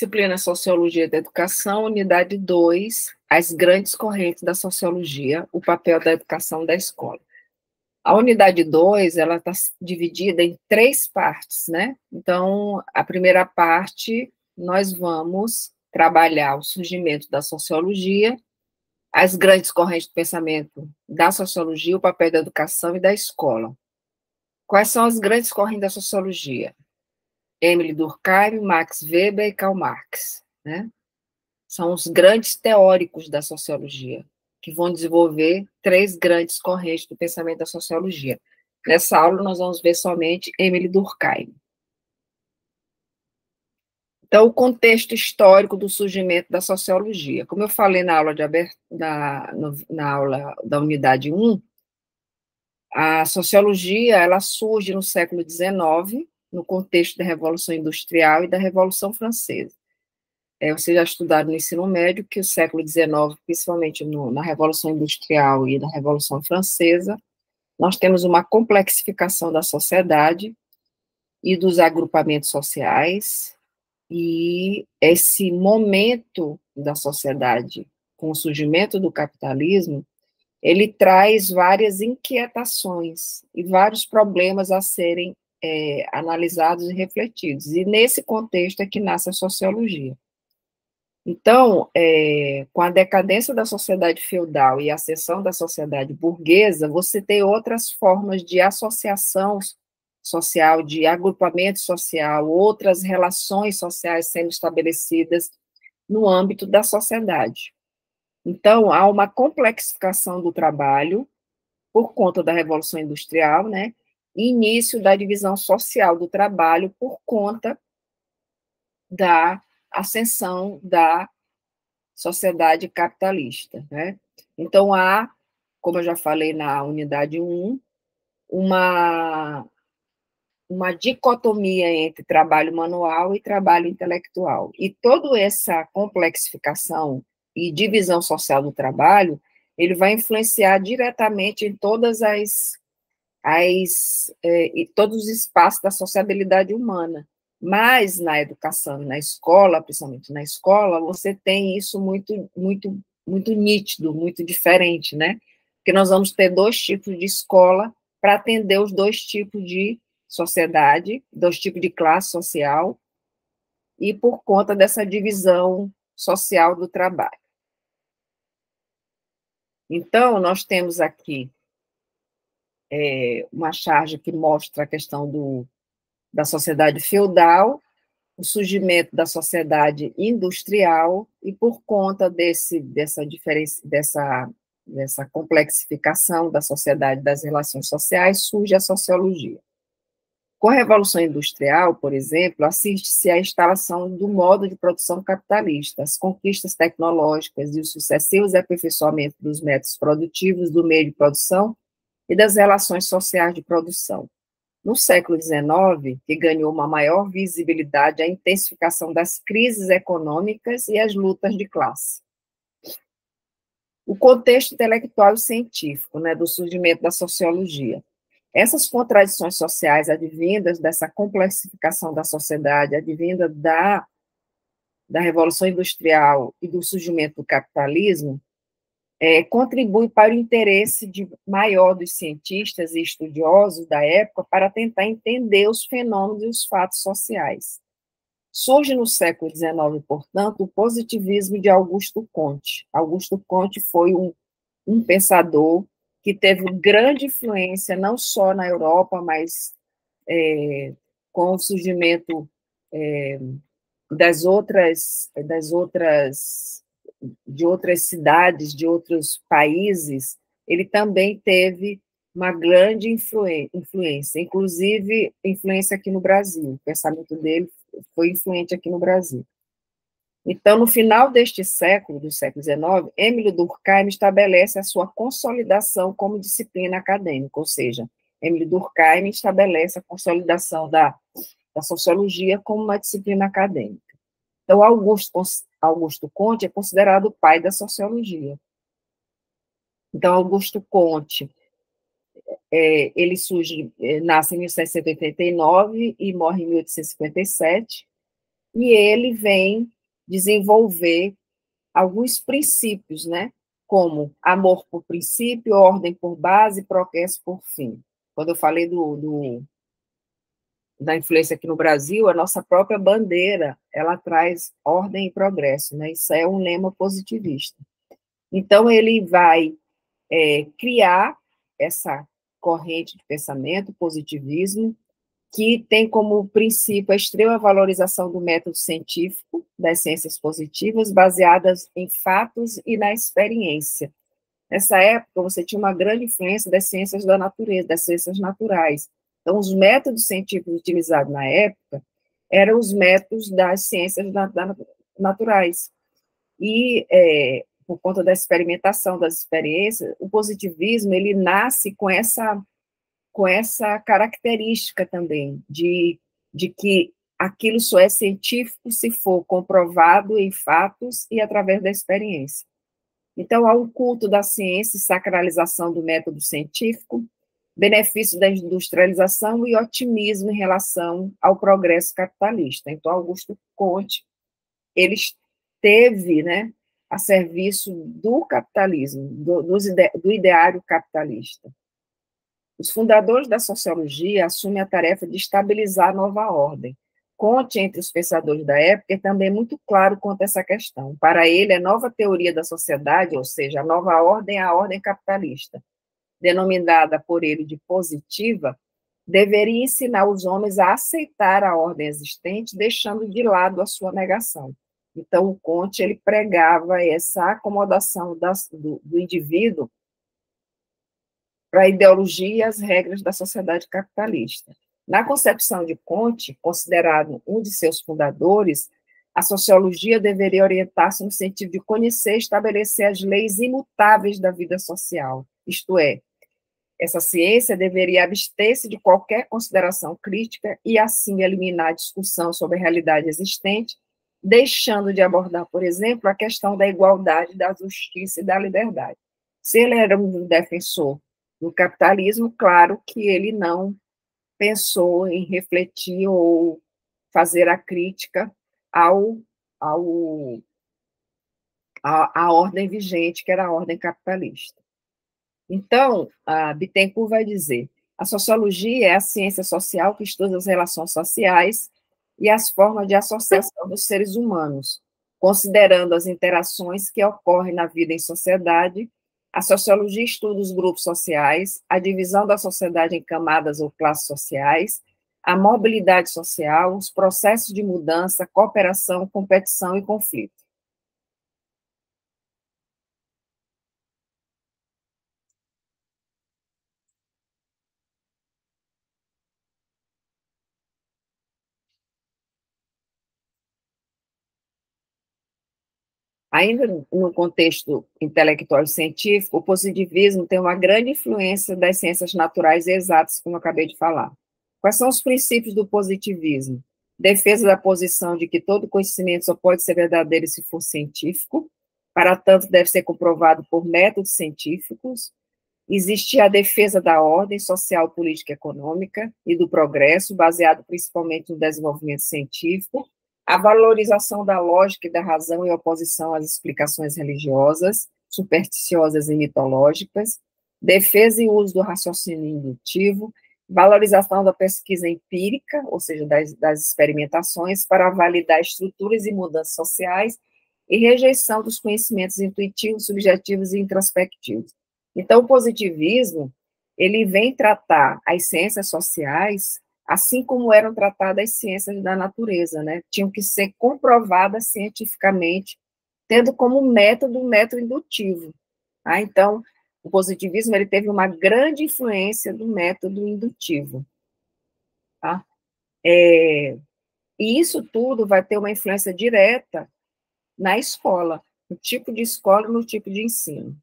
Disciplina Sociologia da Educação, unidade 2, as grandes correntes da sociologia, o papel da educação da escola. A unidade 2, ela está dividida em 3 partes, né? Então, a primeira parte, nós vamos trabalhar o surgimento da sociologia, as grandes correntes do pensamento da sociologia, o papel da educação e da escola. Quais são as grandes correntes da sociologia? Émile Durkheim, Max Weber e Karl Marx, né? São os grandes teóricos da sociologia, que vão desenvolver 3 grandes correntes do pensamento da sociologia. Nessa aula, nós vamos ver somente Émile Durkheim. Então, o contexto histórico do surgimento da sociologia. Como eu falei na aula, na aula da unidade 1, a sociologia ela surge no século XIX, no contexto da Revolução Industrial e da Revolução Francesa. Vocês já estudaram no ensino médio que o século XIX, principalmente na Revolução Industrial e na Revolução Francesa, nós temos uma complexificação da sociedade e dos agrupamentos sociais, e esse momento da sociedade, com o surgimento do capitalismo, ele traz várias inquietações e vários problemas a serem analisados e refletidos, e nesse contexto é que nasce a sociologia. Então, com a decadência da sociedade feudal e a ascensão da sociedade burguesa, você tem outras formas de associação social, de agrupamento social, outras relações sociais sendo estabelecidas no âmbito da sociedade. Então, há uma complexificação do trabalho por conta da Revolução Industrial, né, e início da divisão social do trabalho por conta da ascensão da sociedade capitalista, né? Então, há, como eu já falei na unidade 1, uma dicotomia entre trabalho manual e trabalho intelectual. E toda essa complexificação e divisão social do trabalho, ele vai influenciar diretamente em todos os espaços da sociabilidade humana. Mas na educação, na escola, principalmente na escola, você tem isso muito, muito, muito nítido, muito diferente, né? Porque nós vamos ter 2 tipos de escola para atender os 2 tipos de sociedade, 2 tipos de classe social, e por conta dessa divisão social do trabalho. Então, nós temos aqui uma charge que mostra a questão da sociedade feudal, o surgimento da sociedade industrial, e por conta dessa complexificação da sociedade, das relações sociais, surge a sociologia. Com a Revolução Industrial, por exemplo, assiste-se à instalação do modo de produção capitalista, as conquistas tecnológicas e os sucessivos aperfeiçoamentos dos métodos produtivos, do meio de produção e das relações sociais de produção. No século XIX, que ganhou uma maior visibilidade a intensificação das crises econômicas e as lutas de classe. O contexto intelectual e científico, né, do surgimento da sociologia. Essas contradições sociais advindas dessa complexificação da sociedade, advinda da Revolução Industrial e do surgimento do capitalismo, contribui para o interesse maior dos cientistas e estudiosos da época para tentar entender os fenômenos e os fatos sociais. Surge no século XIX, portanto, o positivismo de Augusto Comte. Augusto Comte foi um pensador que teve grande influência, não só na Europa, mas com o surgimento de outras cidades, de outros países, ele também teve uma grande influência, inclusive influência aqui no Brasil. O pensamento dele foi influente aqui no Brasil. Então, no final deste século, do século XIX, Émile Durkheim estabelece a sua consolidação como disciplina acadêmica, ou seja, Émile Durkheim estabelece a consolidação da sociologia como uma disciplina acadêmica. Então, Augusto Comte é considerado o pai da sociologia. Então, Augusto Comte, ele nasce em 1789 e morre em 1857, e ele vem desenvolver alguns princípios, né? Como amor por princípio, ordem por base, progresso por fim. Quando eu falei da influência aqui no Brasil, a nossa própria bandeira, ela traz ordem e progresso, né? Isso é um lema positivista. Então, ele vai criar essa corrente de pensamento, positivismo, que tem como princípio a extrema valorização do método científico, das ciências positivas, baseadas em fatos e na experiência. Nessa época, você tinha uma grande influência das ciências da natureza, das ciências naturais. Então, os métodos científicos utilizados na época eram os métodos das ciências naturais. E, por conta da experimentação, das experiências, o positivismo, ele nasce com essa característica também, de que aquilo só é científico se for comprovado em fatos e através da experiência. Então, há um culto da ciência e sacralização do método científico, benefício da industrialização e otimismo em relação ao progresso capitalista. Então, Augusto Comte, ele esteve, né, a serviço do capitalismo, do ideário capitalista. Os fundadores da sociologia assumem a tarefa de estabilizar a nova ordem. Comte, entre os pensadores da época, é também muito claro quanto a essa questão. Para ele, a nova teoria da sociedade, ou seja, a nova ordem é a ordem capitalista, denominada por ele de positiva, deveria ensinar os homens a aceitar a ordem existente, deixando de lado a sua negação. Então, o Comte, ele pregava essa acomodação do indivíduo para a ideologia e as regras da sociedade capitalista. Na concepção de Comte, considerado um de seus fundadores, a sociologia deveria orientar-se no sentido de conhecer e estabelecer as leis imutáveis da vida social, isto é, essa ciência deveria abster-se de qualquer consideração crítica e, assim, eliminar a discussão sobre a realidade existente, deixando de abordar, por exemplo, a questão da igualdade, da justiça e da liberdade. Se ele era um defensor do capitalismo, claro que ele não pensou em refletir ou fazer a crítica à ordem vigente, que era a ordem capitalista. Então, a Bittencourt vai dizer, a sociologia é a ciência social que estuda as relações sociais e as formas de associação dos seres humanos, considerando as interações que ocorrem na vida em sociedade. A sociologia estuda os grupos sociais, a divisão da sociedade em camadas ou classes sociais, a mobilidade social, os processos de mudança, cooperação, competição e conflito. Ainda no contexto intelectual e científico, o positivismo tem uma grande influência das ciências naturais e exatas, como eu acabei de falar. Quais são os princípios do positivismo? Defesa da posição de que todo conhecimento só pode ser verdadeiro se for científico, para tanto deve ser comprovado por métodos científicos. Existe a defesa da ordem social, política e econômica e do progresso, baseado principalmente no desenvolvimento científico, a valorização da lógica e da razão em oposição às explicações religiosas, supersticiosas e mitológicas, defesa e uso do raciocínio indutivo, valorização da pesquisa empírica, ou seja, das experimentações, para validar estruturas e mudanças sociais, e rejeição dos conhecimentos intuitivos, subjetivos e introspectivos. Então, o positivismo, ele vem tratar as ciências sociais assim como eram tratadas as ciências da natureza, né? Tinham que ser comprovadas cientificamente, tendo como método um método indutivo. Tá? Então, o positivismo ele teve uma grande influência do método indutivo. Tá? E isso tudo vai ter uma influência direta na escola, no tipo de escola e no tipo de ensino.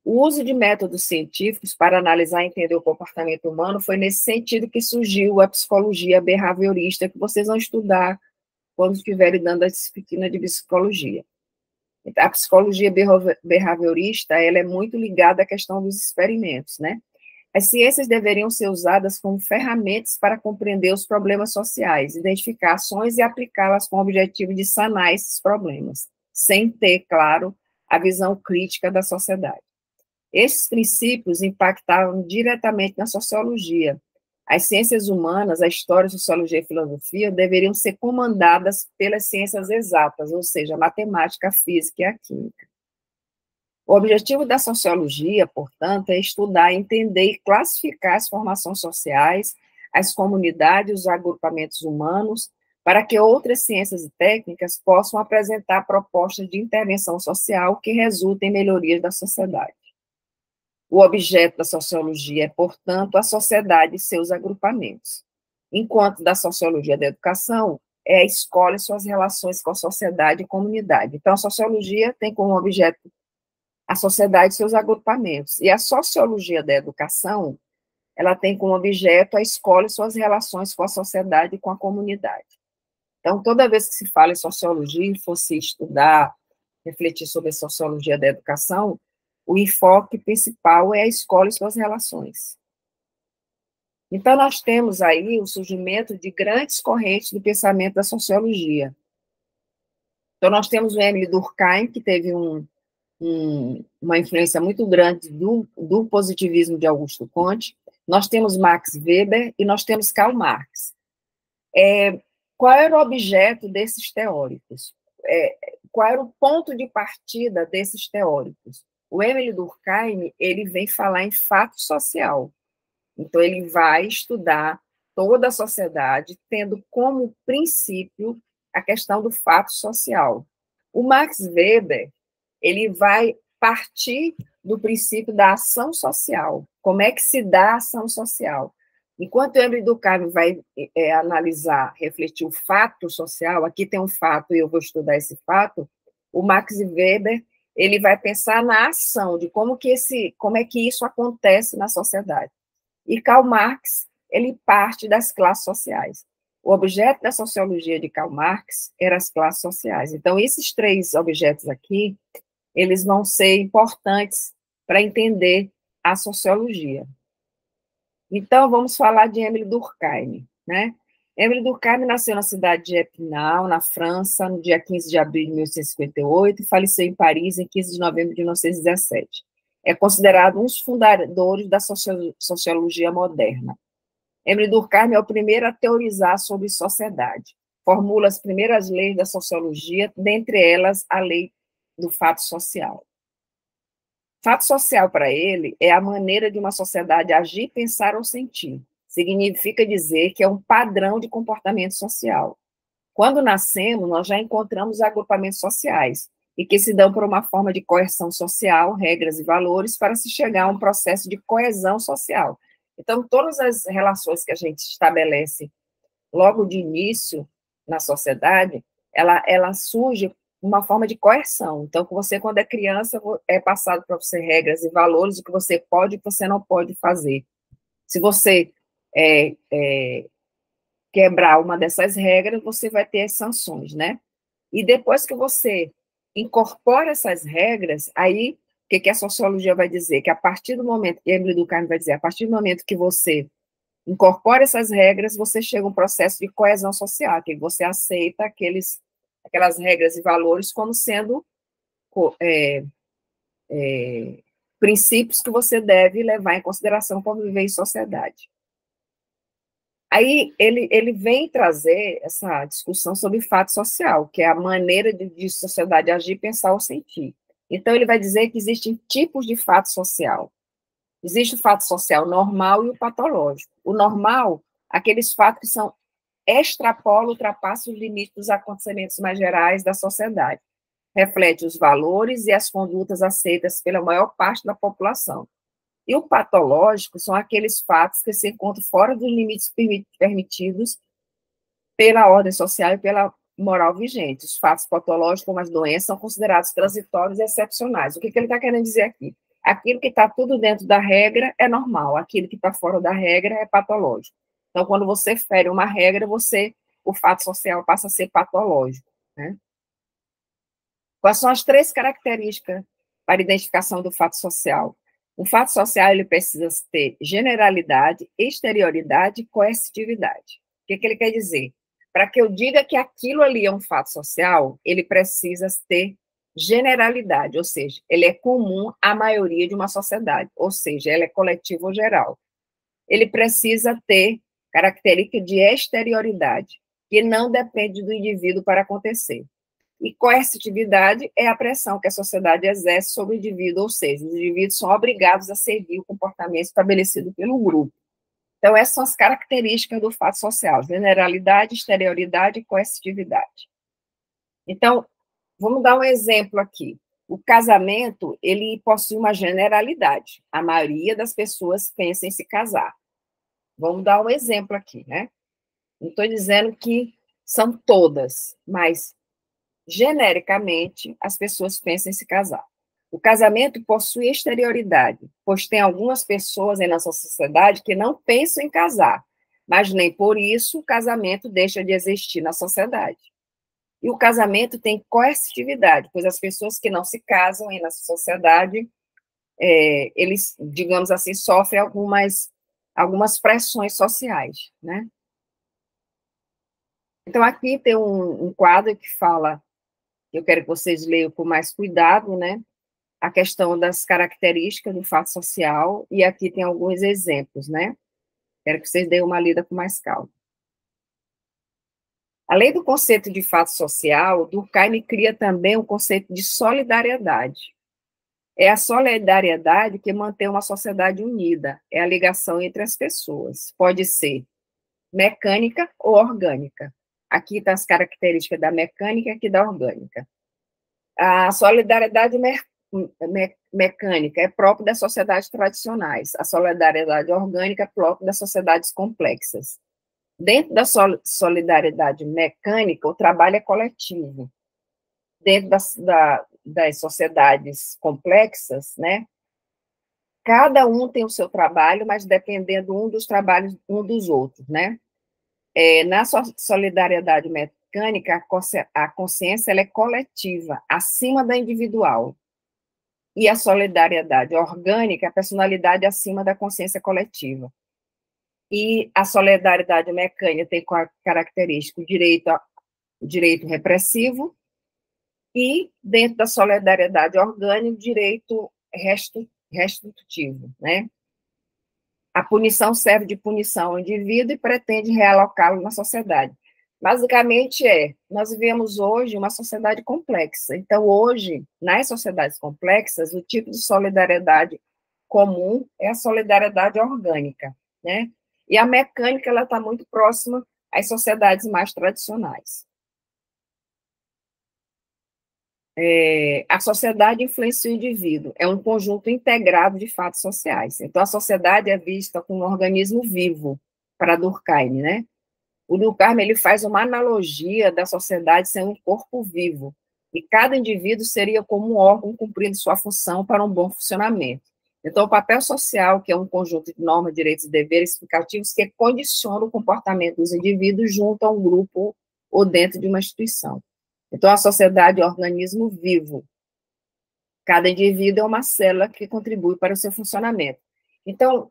O uso de métodos científicos para analisar e entender o comportamento humano foi nesse sentido que surgiu a psicologia behaviorista, que vocês vão estudar quando estiverem dando a disciplina de psicologia. A psicologia behaviorista, ela é muito ligada à questão dos experimentos, né? As ciências deveriam ser usadas como ferramentas para compreender os problemas sociais, identificar ações e aplicá-las com o objetivo de sanar esses problemas, sem ter, claro, a visão crítica da sociedade. Esses princípios impactavam diretamente na sociologia. As ciências humanas, a história, a sociologia e a filosofia, deveriam ser comandadas pelas ciências exatas, ou seja, a matemática, a física e a química. O objetivo da sociologia, portanto, é estudar, entender e classificar as formações sociais, as comunidades, os agrupamentos humanos, para que outras ciências e técnicas possam apresentar propostas de intervenção social que resultem em melhorias da sociedade. O objeto da sociologia é, portanto, a sociedade e seus agrupamentos. Enquanto da sociologia da educação é a escola e suas relações com a sociedade e comunidade. Então, a sociologia tem como objeto a sociedade e seus agrupamentos. E a sociologia da educação, ela tem como objeto a escola e suas relações com a sociedade e com a comunidade. Então, toda vez que se fala em sociologia e fosse estudar, refletir sobre a sociologia da educação, o enfoque principal é a escola e suas relações. Então, nós temos aí o surgimento de grandes correntes do pensamento da sociologia. Então, nós temos o Émile Durkheim, que teve uma influência muito grande do positivismo de Augusto Comte. Nós temos Max Weber e nós temos Karl Marx. Qual era o objeto desses teóricos? Qual era o ponto de partida desses teóricos? O Émile Durkheim, ele vem falar em fato social. Então, ele vai estudar toda a sociedade, tendo como princípio a questão do fato social. O Max Weber, ele vai partir do princípio da ação social. Como é que se dá a ação social? Enquanto o Émile Durkheim vai analisar, refletir o fato social, aqui tem um fato e eu vou estudar esse fato, o Max Weber, ele vai pensar na ação, de como é que isso acontece na sociedade. E Karl Marx, ele parte das classes sociais. O objeto da sociologia de Karl Marx eram as classes sociais. Então, esses três objetos aqui, eles vão ser importantes para entender a sociologia. Então, vamos falar de Émile Durkheim, né? Émile Durkheim nasceu na cidade de Épinal, na França, no dia 15 de abril de 1858 e faleceu em Paris em 15 de novembro de 1917. É considerado um dos fundadores da sociologia moderna. Émile Durkheim é o primeiro a teorizar sobre sociedade. Formula as primeiras leis da sociologia, dentre elas a lei do fato social. Fato social, para ele, é a maneira de uma sociedade agir, pensar ou sentir. Significa dizer que é um padrão de comportamento social. Quando nascemos, nós já encontramos agrupamentos sociais, e que se dão por uma forma de coerção social, regras e valores, para se chegar a um processo de coesão social. Então, todas as relações que a gente estabelece logo de início na sociedade, ela surge uma forma de coerção. Então, você, quando é criança, é passado para você regras e valores, o que você pode e o que você não pode fazer. Se você quebrar uma dessas regras, você vai ter as sanções, né? E depois que você incorpora essas regras, aí, o que a sociologia vai dizer? Que a partir do momento, que Émile Durkheim vai dizer, a partir do momento que você incorpora essas regras, você chega a um processo de coesão social, que você aceita aquelas regras e valores como sendo princípios que você deve levar em consideração para viver em sociedade. Aí ele vem trazer essa discussão sobre fato social, que é a maneira de sociedade agir, pensar ou sentir. Então, ele vai dizer que existem tipos de fato social. Existe o fato social normal e o patológico. O normal, aqueles fatos que são extrapolam, ultrapassam os limites dos acontecimentos mais gerais da sociedade. Reflete os valores e as condutas aceitas pela maior parte da população. E o patológico são aqueles fatos que se encontram fora dos limites permitidos pela ordem social e pela moral vigente. Os fatos patológicos, como as doenças, são considerados transitórios e excepcionais. O que ele está querendo dizer aqui? Aquilo que está tudo dentro da regra é normal, aquilo que está fora da regra é patológico. Então, quando você fere uma regra, o fato social passa a ser patológico, né? Quais são as três características para identificação do fato social? O fato social ele precisa ter generalidade, exterioridade e coercitividade. O que ele quer dizer? Para que eu diga que aquilo ali é um fato social, ele precisa ter generalidade, ou seja, ele é comum à maioria de uma sociedade, ou seja, ele é coletivo ou geral. Ele precisa ter característica de exterioridade, que não depende do indivíduo para acontecer. E coercitividade é a pressão que a sociedade exerce sobre o indivíduo, ou seja, os indivíduos são obrigados a seguir o comportamento estabelecido pelo grupo. Então, essas são as características do fato social: generalidade, exterioridade e coercitividade. Então, vamos dar um exemplo aqui. O casamento, ele possui uma generalidade. A maioria das pessoas pensa em se casar. Vamos dar um exemplo aqui, né? Não estou dizendo que são todas, mas genericamente as pessoas pensam em se casar. O casamento possui exterioridade, pois tem algumas pessoas em nossa sociedade que não pensam em casar, mas nem por isso o casamento deixa de existir na sociedade. E o casamento tem coercitividade, pois as pessoas que não se casam em nossa sociedade, eles, digamos assim, sofrem algumas pressões sociais, né? Então, aqui tem um quadro que fala, eu quero que vocês leiam com mais cuidado, né? A questão das características do fato social, e aqui tem alguns exemplos, né? Quero que vocês deem uma lida com mais calma. Além do conceito de fato social, Durkheim cria também o conceito de solidariedade. É a solidariedade que mantém uma sociedade unida, é a ligação entre as pessoas. Pode ser mecânica ou orgânica. Aqui estão as características da mecânica e aqui da orgânica. A solidariedade mecânica é própria das sociedades tradicionais. A solidariedade orgânica é própria das sociedades complexas. Dentro da solidariedade mecânica, o trabalho é coletivo. Dentro das sociedades complexas, né, cada um tem o seu trabalho, mas dependendo um dos trabalhos um dos outros, né? Na solidariedade mecânica, a consciência ela é coletiva, acima da individual. E a solidariedade orgânica, a personalidade acima da consciência coletiva. E a solidariedade mecânica tem característica o direito repressivo, e, dentro da solidariedade orgânica, o direito restitutivo, né? A punição serve de punição ao indivíduo e pretende realocá-lo na sociedade. Basicamente nós vivemos hoje uma sociedade complexa. Então, hoje, nas sociedades complexas, o tipo de solidariedade comum é a solidariedade orgânica, né? E a mecânica, ela está muito próxima às sociedades mais tradicionais. A sociedade influencia o indivíduo, é um conjunto integrado de fatos sociais. Então, a sociedade é vista como um organismo vivo, para Durkheim, né? O Durkheim, ele faz uma analogia da sociedade sendo um corpo vivo, e cada indivíduo seria como um órgão cumprindo sua função para um bom funcionamento. Então, o papel social, que é um conjunto de normas, direitos e deveres explicativos que condiciona o comportamento dos indivíduos junto a um grupo ou dentro de uma instituição. Então, a sociedade é um organismo vivo. Cada indivíduo é uma célula que contribui para o seu funcionamento. Então,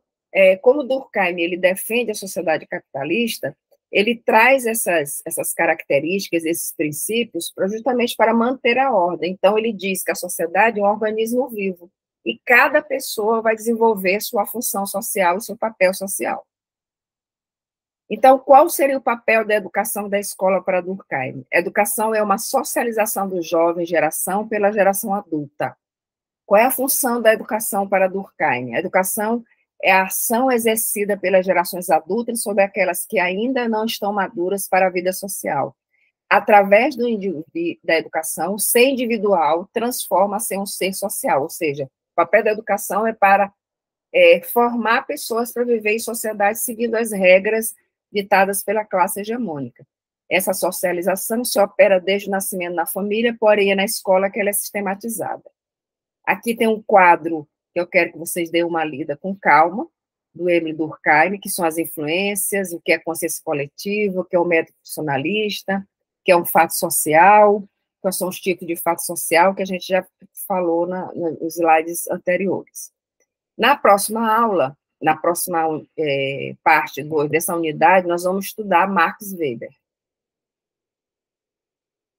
como Durkheim ele defende a sociedade capitalista, ele traz essas características, esses princípios, justamente para manter a ordem. Então, ele diz que a sociedade é um organismo vivo, e cada pessoa vai desenvolver sua função social e seu papel social. Então, qual seria o papel da educação da escola para Durkheim? A educação é uma socialização do jovem geração pela geração adulta. Qual é a função da educação para Durkheim? A educação é a ação exercida pelas gerações adultas sobre aquelas que ainda não estão maduras para a vida social. Através da educação, o ser individual transforma-se em um ser social, ou seja, o papel da educação é para formar pessoas para viver em sociedade seguindo as regras ditadas pela classe hegemônica. Essa socialização se opera desde o nascimento na família, porém é na escola que ela é sistematizada. Aqui tem um quadro que eu quero que vocês deem uma lida com calma, do Emile Durkheim, que são as influências, o que é consciência coletiva, o que é o método funcionalista, o que é um fato social, quais são os tipos de fato social que a gente já falou nos slides anteriores. Na próxima aula, na próxima parte 2 dessa unidade, nós vamos estudar Max Weber.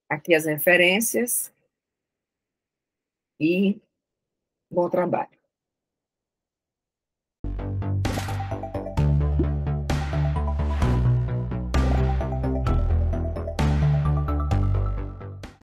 Aqui as referências e bom trabalho.